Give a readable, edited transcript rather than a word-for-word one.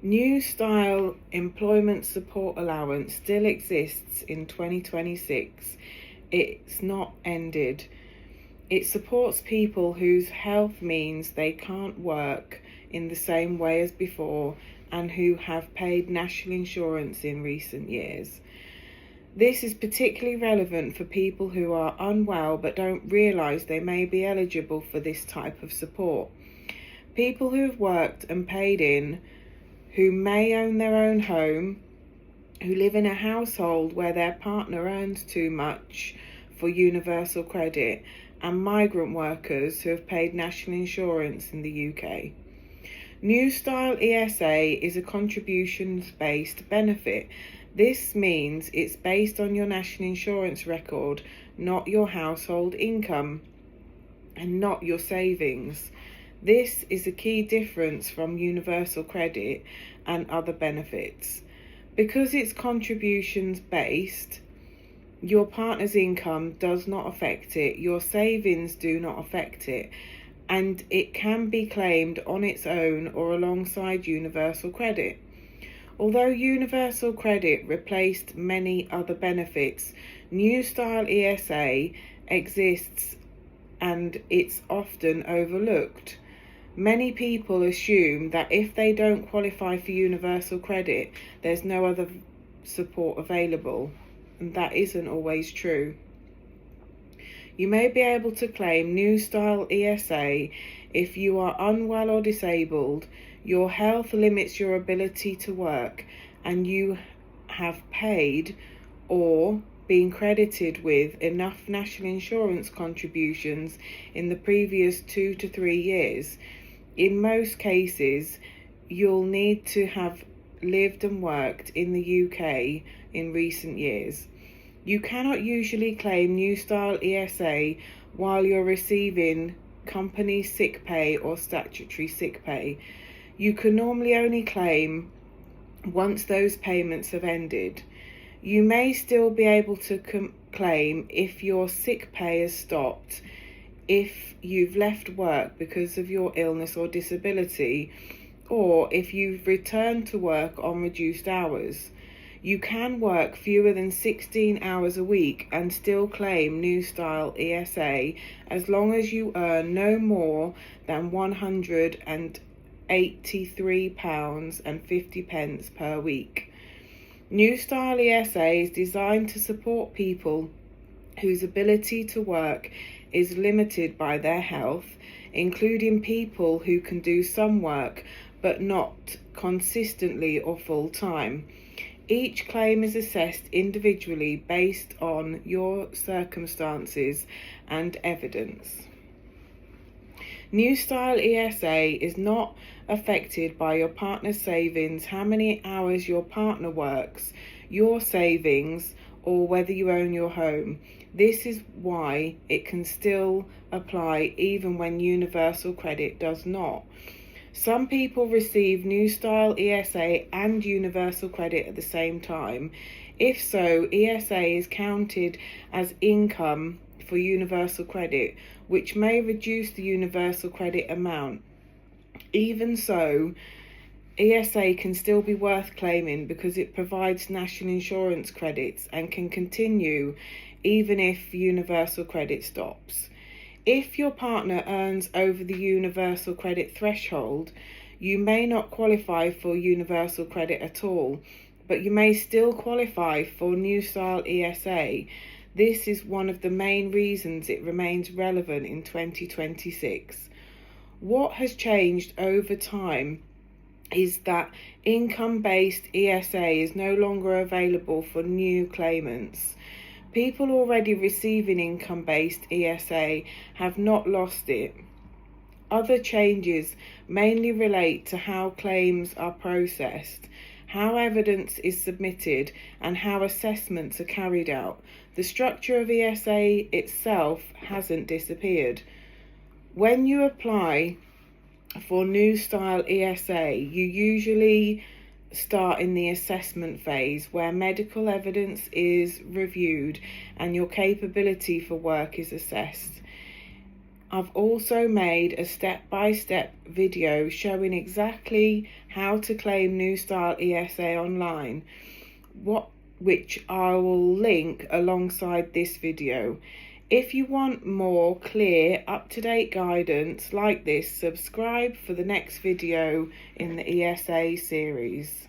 New Style Employment Support Allowance still exists in 2026. It's not ended. It supports people whose health means they can't work in the same way as before and who have paid national insurance in recent years. This is particularly relevant for people who are unwell but don't realise they may be eligible for this type of support. People who have worked and paid in, who may own their own home, who live in a household where their partner earns too much for universal credit, and migrant workers who have paid national insurance in the UK. New Style ESA is a contributions-based benefit. This means it's based on your national insurance record, not your household income, and not your savings. This is a key difference from universal credit and other benefits. Because it's contributions based, your partner's income does not affect it, your savings do not affect it, and it can be claimed on its own or alongside universal credit. Although universal credit replaced many other benefits, New Style ESA exists and it's often overlooked. Many people assume that if they don't qualify for universal credit, there's no other support available, and that isn't always true. You may be able to claim New Style ESA if you are unwell or disabled, your health limits your ability to work, and you have paid or been credited with enough national insurance contributions in the previous 2 to 3 years. In most cases, you'll need to have lived and worked in the UK in recent years. You cannot usually claim New Style ESA while you're receiving company sick pay or statutory sick pay. You can normally only claim once those payments have ended. You may still be able to claim if your sick pay has stopped, if you've left work because of your illness or disability, or if you've returned to work on reduced hours. You can work fewer than 16 hours a week and still claim New Style ESA as long as you earn no more than £183.50 per week. New Style ESA is designed to support people whose ability to work is limited by their health, including people who can do some work but not consistently or full time. Each claim is assessed individually based on your circumstances and evidence. New Style ESA is not affected by your partner's savings, how many hours your partner works, your savings, or whether you own your home. This is why it can still apply even when universal credit does not. Some people receive New Style ESA and universal credit at the same time. If so, ESA is counted as income for universal credit, which may reduce the universal credit amount. Even so, ESA can still be worth claiming because it provides national insurance credits and can continue even if universal credit stops. If your partner earns over the universal credit threshold, you may not qualify for universal credit at all, but you may still qualify for New Style ESA. This is one of the main reasons it remains relevant in 2026. What has changed over time is that income-based ESA is no longer available for new claimants. People already receiving income-based ESA have not lost it. Other changes mainly relate to how claims are processed, how evidence is submitted, and how assessments are carried out. The structure of ESA itself hasn't disappeared. When you apply for New Style ESA, you usually start in the assessment phase where medical evidence is reviewed and your capability for work is assessed. I've also made a step-by-step video showing exactly how to claim New Style ESA online, which I will link alongside this video. If you want more clear, up-to-date guidance like this, subscribe for the next video in the ESA series.